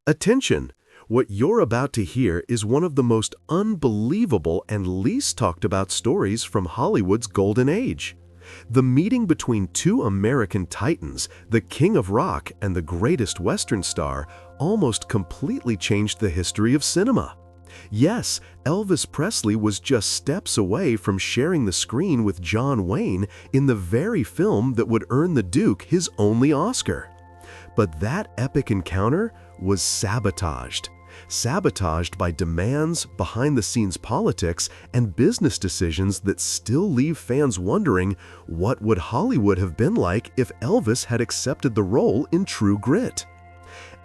Attention! What you're about to hear is one of the most unbelievable and least talked about stories from Hollywood's golden age. The meeting between two American titans, the King of Rock and the greatest Western star, almost completely changed the history of cinema. Yes, Elvis Presley was just steps away from sharing the screen with John Wayne in the very film that would earn the Duke his only Oscar. But that epic encounter was sabotaged. Sabotaged by demands, behind-the-scenes politics, and business decisions that still leave fans wondering what would Hollywood have been like if Elvis had accepted the role in True Grit.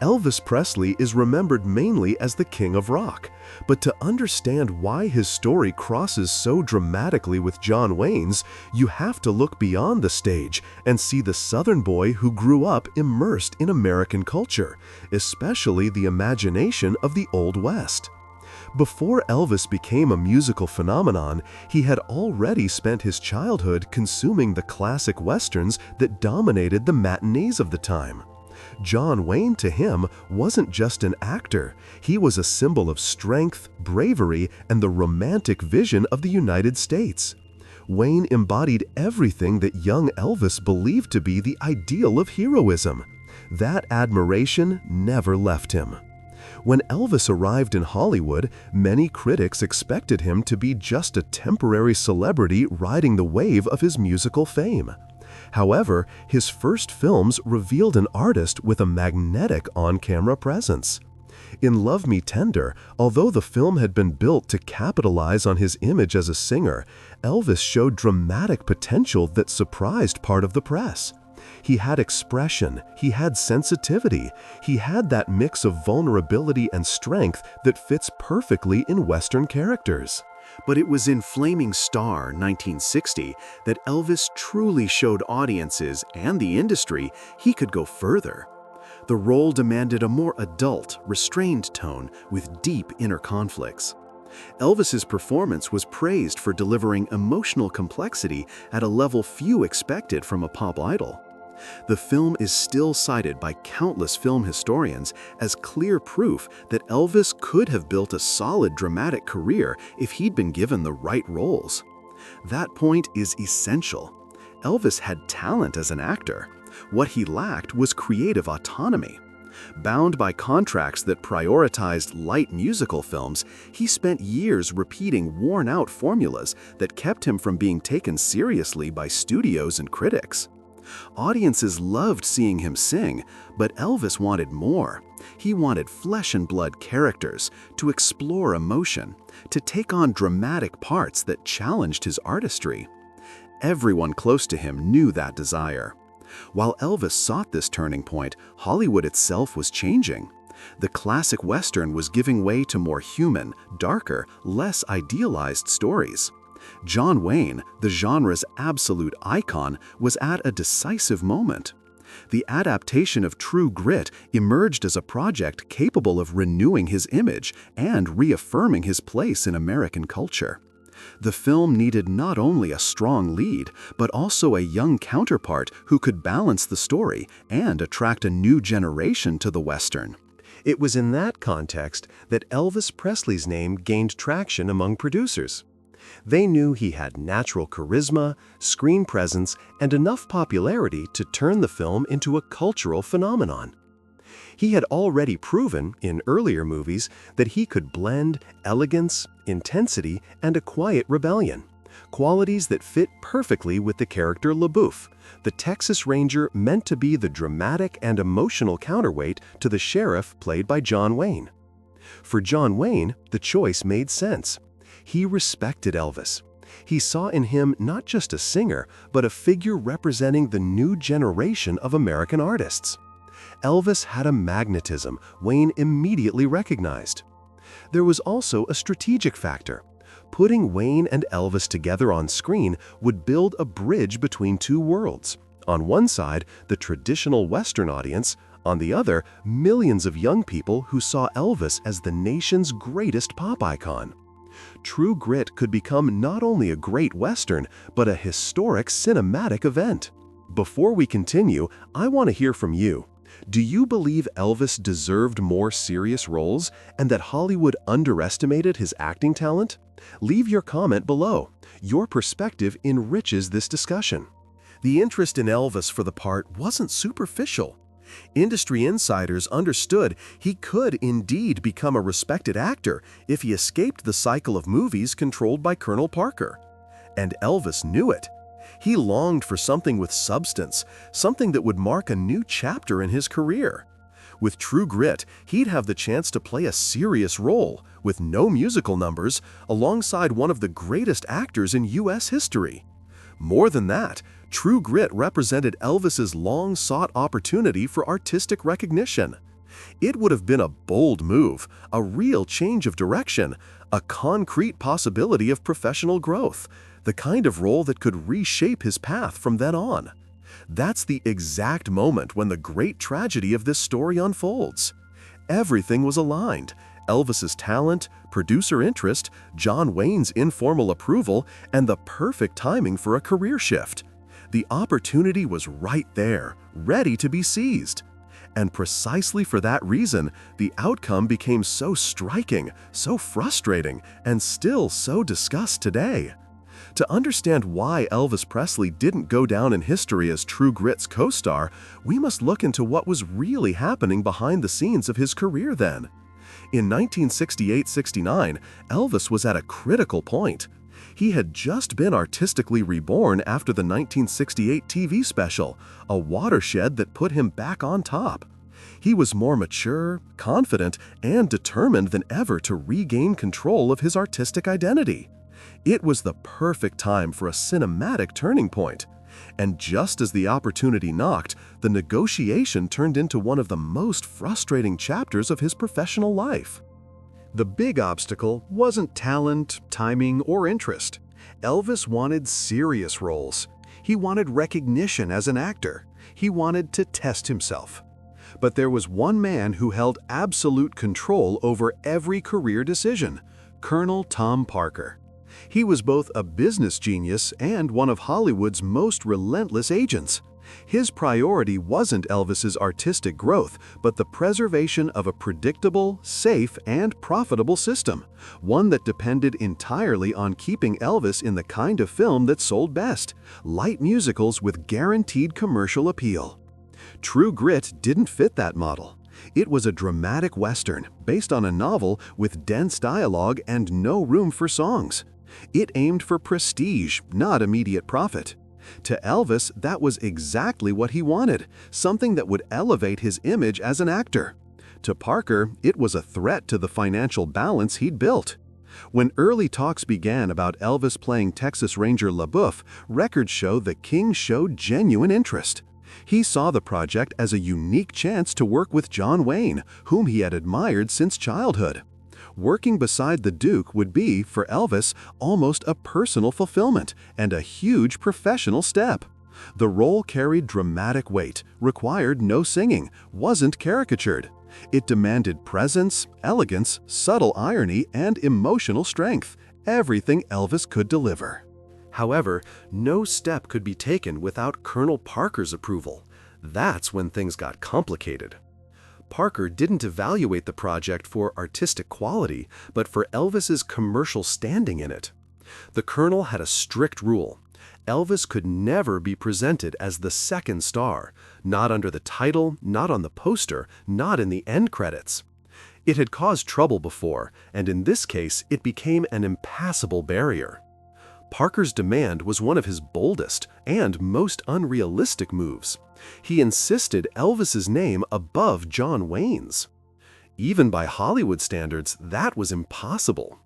Elvis Presley is remembered mainly as the King of Rock, but to understand why his story crosses so dramatically with John Wayne's, you have to look beyond the stage and see the Southern boy who grew up immersed in American culture, especially the imagination of the Old West. Before Elvis became a musical phenomenon, he had already spent his childhood consuming the classic westerns that dominated the matinees of the time. John Wayne, to him, wasn't just an actor. He was a symbol of strength, bravery, and the romantic vision of the United States. Wayne embodied everything that young Elvis believed to be the ideal of heroism. That admiration never left him. When Elvis arrived in Hollywood, many critics expected him to be just a temporary celebrity riding the wave of his musical fame. However, his first films revealed an artist with a magnetic on-camera presence. In Love Me Tender, although the film had been built to capitalize on his image as a singer, Elvis showed dramatic potential that surprised part of the press. He had expression, he had sensitivity, he had that mix of vulnerability and strength that fits perfectly in Western characters. But it was in Flaming Star, 1960, that Elvis truly showed audiences and the industry he could go further. The role demanded a more adult, restrained tone with deep inner conflicts. Elvis's performance was praised for delivering emotional complexity at a level few expected from a pop idol. The film is still cited by countless film historians as clear proof that Elvis could have built a solid dramatic career if he'd been given the right roles. That point is essential. Elvis had talent as an actor. What he lacked was creative autonomy. Bound by contracts that prioritized light musical films, he spent years repeating worn-out formulas that kept him from being taken seriously by studios and critics. Audiences loved seeing him sing, but Elvis wanted more. He wanted flesh-and-blood characters, to explore emotion, to take on dramatic parts that challenged his artistry. Everyone close to him knew that desire. While Elvis sought this turning point, Hollywood itself was changing. The classic Western was giving way to more human, darker, less idealized stories. John Wayne, the genre's absolute icon, was at a decisive moment. The adaptation of True Grit emerged as a project capable of renewing his image and reaffirming his place in American culture. The film needed not only a strong lead, but also a young counterpart who could balance the story and attract a new generation to the Western. It was in that context that Elvis Presley's name gained traction among producers. They knew he had natural charisma, screen presence, and enough popularity to turn the film into a cultural phenomenon. He had already proven, in earlier movies, that he could blend elegance, intensity, and a quiet rebellion, qualities that fit perfectly with the character LaBoeuf, the Texas Ranger meant to be the dramatic and emotional counterweight to the sheriff played by John Wayne. For John Wayne, the choice made sense. He respected Elvis. He saw in him not just a singer, but a figure representing the new generation of American artists. Elvis had a magnetism Wayne immediately recognized. There was also a strategic factor. Putting Wayne and Elvis together on screen would build a bridge between two worlds. On one side, the traditional Western audience; on the other, millions of young people who saw Elvis as the nation's greatest pop icon. True Grit could become not only a great Western, but a historic cinematic event. Before we continue, I want to hear from you. Do you believe Elvis deserved more serious roles and that Hollywood underestimated his acting talent? Leave your comment below. Your perspective enriches this discussion. The interest in Elvis for the part wasn't superficial. Industry insiders understood he could indeed become a respected actor if he escaped the cycle of movies controlled by Colonel Parker. And Elvis knew it. He longed for something with substance, something that would mark a new chapter in his career. With True Grit, he'd have the chance to play a serious role, with no musical numbers, alongside one of the greatest actors in U.S. history. More than that, True Grit represented Elvis's long-sought opportunity for artistic recognition. It would have been a bold move, a real change of direction, a concrete possibility of professional growth, the kind of role that could reshape his path from then on. That's the exact moment when the great tragedy of this story unfolds. Everything was aligned: Elvis's talent, producer interest, John Wayne's informal approval, and the perfect timing for a career shift. The opportunity was right there, ready to be seized. And precisely for that reason, the outcome became so striking, so frustrating, and still so discussed today. To understand why Elvis Presley didn't go down in history as True Grit's co-star, we must look into what was really happening behind the scenes of his career then. In 1968-69, Elvis was at a critical point. He had just been artistically reborn after the 1968 TV special, a watershed that put him back on top. He was more mature, confident, and determined than ever to regain control of his artistic identity. It was the perfect time for a cinematic turning point. And just as the opportunity knocked, the negotiation turned into one of the most frustrating chapters of his professional life. The big obstacle wasn't talent, timing, or interest. Elvis wanted serious roles. He wanted recognition as an actor. He wanted to test himself. But there was one man who held absolute control over every career decision: Colonel Tom Parker. He was both a business genius and one of Hollywood's most relentless agents. His priority wasn't Elvis's artistic growth, but the preservation of a predictable, safe, and profitable system, one that depended entirely on keeping Elvis in the kind of film that sold best: light musicals with guaranteed commercial appeal. True Grit didn't fit that model. It was a dramatic Western based on a novel with dense dialogue and no room for songs. It aimed for prestige, not immediate profit. To Elvis, that was exactly what he wanted, something that would elevate his image as an actor. To Parker, it was a threat to the financial balance he'd built. When early talks began about Elvis playing Texas Ranger LaBoeuf, records show the King showed genuine interest. He saw the project as a unique chance to work with John Wayne, whom he had admired since childhood. Working beside the Duke would be, for Elvis, almost a personal fulfillment and a huge professional step. The role carried dramatic weight, required no singing, wasn't caricatured. It demanded presence, elegance, subtle irony, and emotional strength, everything Elvis could deliver. However, no step could be taken without Colonel Parker's approval. That's when things got complicated. Parker didn't evaluate the project for artistic quality, but for Elvis's commercial standing in it. The Colonel had a strict rule: Elvis could never be presented as the second star, not under the title, not on the poster, not in the end credits. It had caused trouble before, and in this case, it became an impassable barrier. Parker's demand was one of his boldest and most unrealistic moves. He insisted Elvis's name above John Wayne's. Even by Hollywood standards, that was impossible.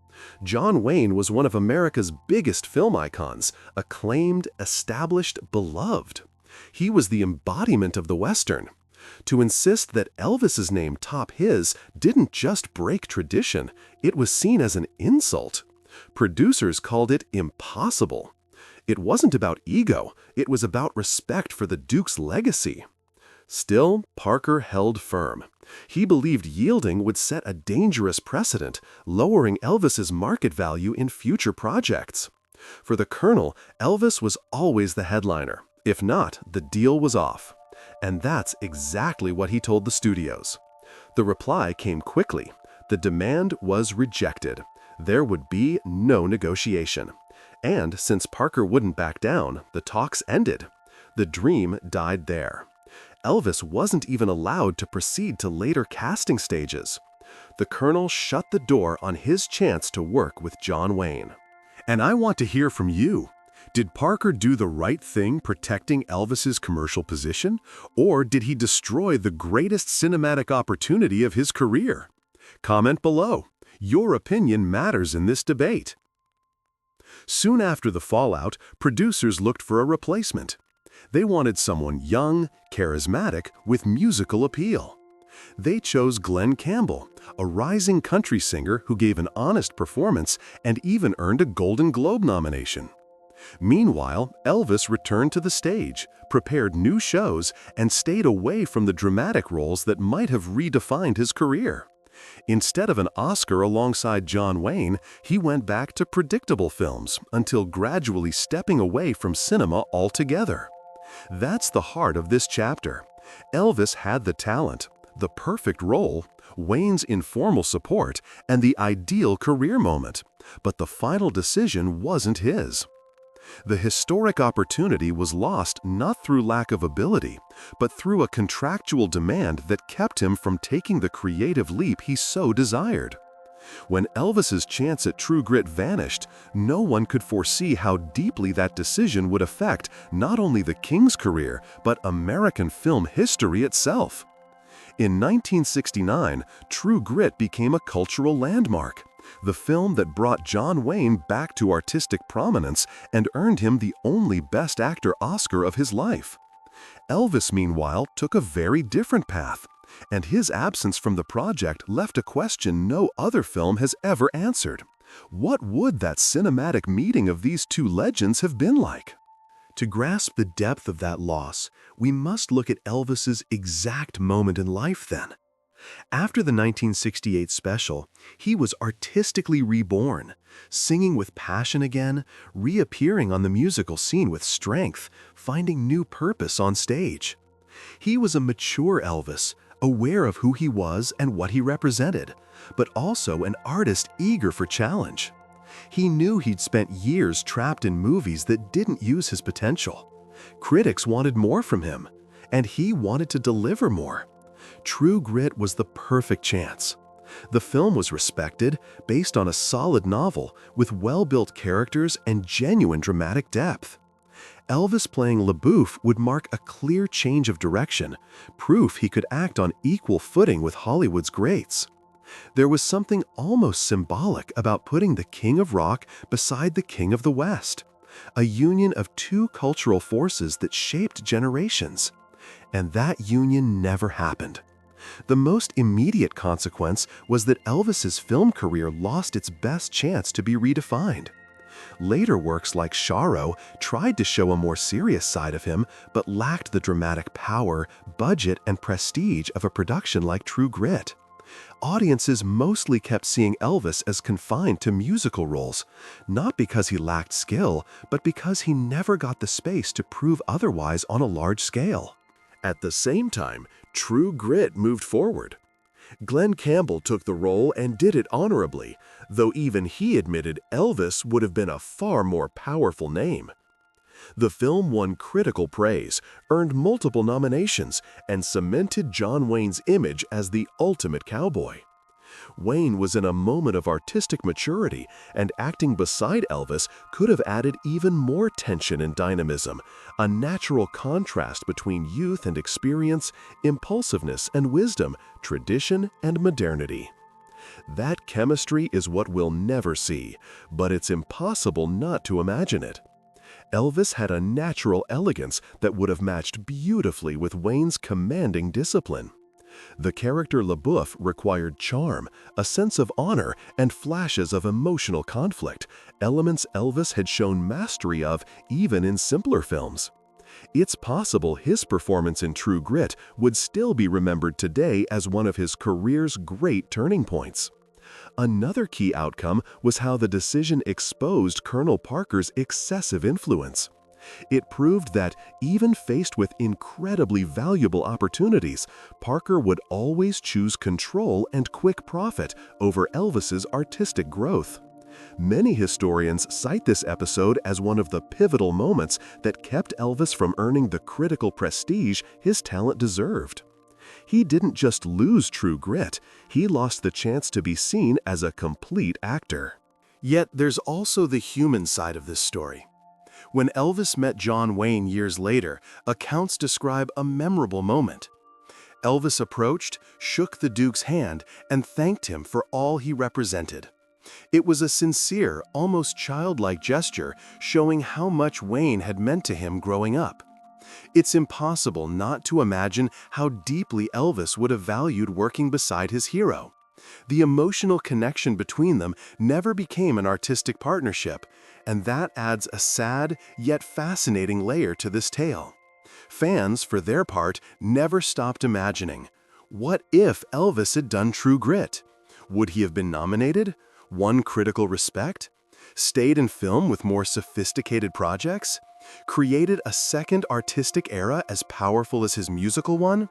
John Wayne was one of America's biggest film icons, acclaimed, established, beloved. He was the embodiment of the Western. To insist that Elvis's name top his didn't just break tradition, it was seen as an insult. Producers called it impossible. It wasn't about ego, it was about respect for the Duke's legacy. Still, Parker held firm. He believed yielding would set a dangerous precedent, lowering Elvis's market value in future projects. For the Colonel, Elvis was always the headliner. If not, the deal was off. And that's exactly what he told the studios. The reply came quickly. The demand was rejected. There would be no negotiation. And since Parker wouldn't back down, the talks ended. The dream died there. Elvis wasn't even allowed to proceed to later casting stages. The Colonel shut the door on his chance to work with John Wayne. And I want to hear from you. Did Parker do the right thing protecting Elvis's commercial position, or did he destroy the greatest cinematic opportunity of his career? Comment below. Your opinion matters in this debate. Soon after the fallout, producers looked for a replacement. They wanted someone young, charismatic, with musical appeal. They chose Glen Campbell, a rising country singer who gave an honest performance and even earned a Golden Globe nomination. Meanwhile, Elvis returned to the stage, prepared new shows, and stayed away from the dramatic roles that might have redefined his career. Instead of an Oscar alongside John Wayne, he went back to predictable films until gradually stepping away from cinema altogether. That's the heart of this chapter. Elvis had the talent, the perfect role, Wayne's informal support, and the ideal career moment, but the final decision wasn't his. The historic opportunity was lost not through lack of ability, but through a contractual demand that kept him from taking the creative leap he so desired. When Elvis's chance at True Grit vanished, no one could foresee how deeply that decision would affect not only the King's career, but American film history itself. In 1969, True Grit became a cultural landmark, the film that brought John Wayne back to artistic prominence and earned him the only Best Actor Oscar of his life. Elvis, meanwhile, took a very different path, and his absence from the project left a question no other film has ever answered. What would that cinematic meeting of these two legends have been like? To grasp the depth of that loss, we must look at Elvis's exact moment in life then. After the 1968 special, he was artistically reborn, singing with passion again, reappearing on the musical scene with strength, finding new purpose on stage. He was a mature Elvis, aware of who he was and what he represented, but also an artist eager for challenge. He knew he'd spent years trapped in movies that didn't use his potential. Critics wanted more from him, and he wanted to deliver more. True Grit was the perfect chance. The film was respected, based on a solid novel, with well-built characters and genuine dramatic depth. Elvis playing LaBoeuf would mark a clear change of direction, proof he could act on equal footing with Hollywood's greats. There was something almost symbolic about putting the King of Rock beside the King of the West, a union of two cultural forces that shaped generations. And that union never happened. The most immediate consequence was that Elvis's film career lost its best chance to be redefined. Later works like Charo tried to show a more serious side of him, but lacked the dramatic power, budget, and prestige of a production like True Grit. Audiences mostly kept seeing Elvis as confined to musical roles, not because he lacked skill, but because he never got the space to prove otherwise on a large scale. At the same time, True Grit moved forward. Glen Campbell took the role and did it honorably, though even he admitted Elvis would have been a far more powerful name. The film won critical praise, earned multiple nominations, and cemented John Wayne's image as the ultimate cowboy. Wayne was in a moment of artistic maturity, and acting beside Elvis could have added even more tension and dynamism, a natural contrast between youth and experience, impulsiveness and wisdom, tradition and modernity. That chemistry is what we'll never see, but it's impossible not to imagine it. Elvis had a natural elegance that would have matched beautifully with Wayne's commanding discipline. The character LaBoeuf required charm, a sense of honor, and flashes of emotional conflict, elements Elvis had shown mastery of even in simpler films. It's possible his performance in True Grit would still be remembered today as one of his career's great turning points. Another key outcome was how the decision exposed Colonel Parker's excessive influence. It proved that, even faced with incredibly valuable opportunities, Parker would always choose control and quick profit over Elvis's artistic growth. Many historians cite this episode as one of the pivotal moments that kept Elvis from earning the critical prestige his talent deserved. He didn't just lose true grit, he lost the chance to be seen as a complete actor. Yet there's also the human side of this story. When Elvis met John Wayne years later, accounts describe a memorable moment. Elvis approached, shook the Duke's hand, and thanked him for all he represented. It was a sincere, almost childlike gesture, showing how much Wayne had meant to him growing up. It's impossible not to imagine how deeply Elvis would have valued working beside his hero. The emotional connection between them never became an artistic partnership, and that adds a sad yet fascinating layer to this tale. Fans, for their part, never stopped imagining, what if Elvis had done True Grit? Would he have been nominated? Won critical respect? Stayed in film with more sophisticated projects? Created a second artistic era as powerful as his musical one?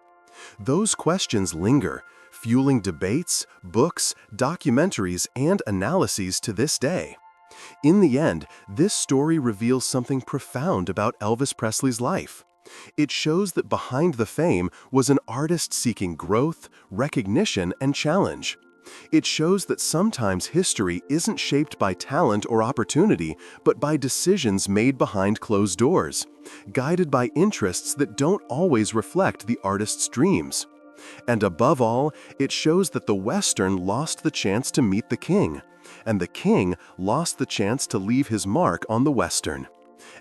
Those questions linger, fueling debates, books, documentaries, and analyses to this day. In the end, this story reveals something profound about Elvis Presley's life. It shows that behind the fame was an artist seeking growth, recognition, and challenge. It shows that sometimes history isn't shaped by talent or opportunity, but by decisions made behind closed doors, guided by interests that don't always reflect the artist's dreams. And above all, it shows that the Western lost the chance to meet the King, and the King lost the chance to leave his mark on the Western.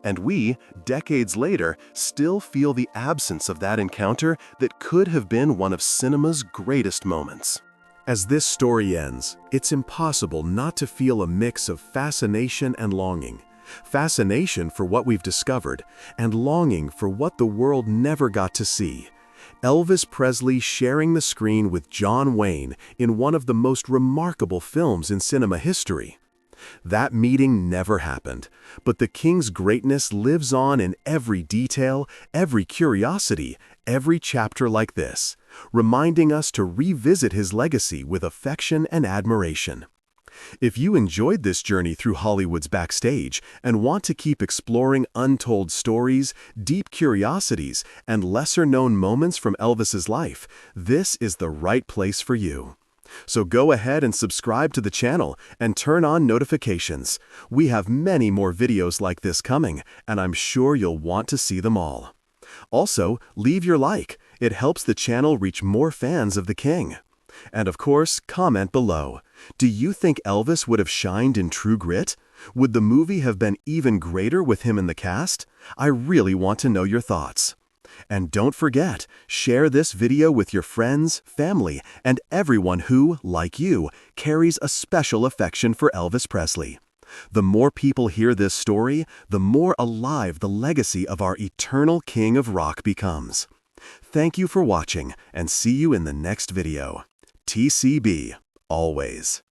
And we, decades later, still feel the absence of that encounter that could have been one of cinema's greatest moments. As this story ends, it's impossible not to feel a mix of fascination and longing. Fascination for what we've discovered, and longing for what the world never got to see. Elvis Presley sharing the screen with John Wayne in one of the most remarkable films in cinema history. That meeting never happened, but the King's greatness lives on in every detail, every curiosity, every chapter like this, reminding us to revisit his legacy with affection and admiration. If you enjoyed this journey through Hollywood's backstage and want to keep exploring untold stories, deep curiosities, and lesser-known moments from Elvis's life, this is the right place for you. So go ahead and subscribe to the channel and turn on notifications. We have many more videos like this coming, and I'm sure you'll want to see them all. Also, leave your like. It helps the channel reach more fans of the King. And of course, comment below. Do you think Elvis would have shined in True Grit? Would the movie have been even greater with him in the cast? I really want to know your thoughts. And don't forget, share this video with your friends, family, and everyone who, like you, carries a special affection for Elvis Presley. The more people hear this story, the more alive the legacy of our eternal King of Rock becomes. Thank you for watching, and see you in the next video. TCB, always.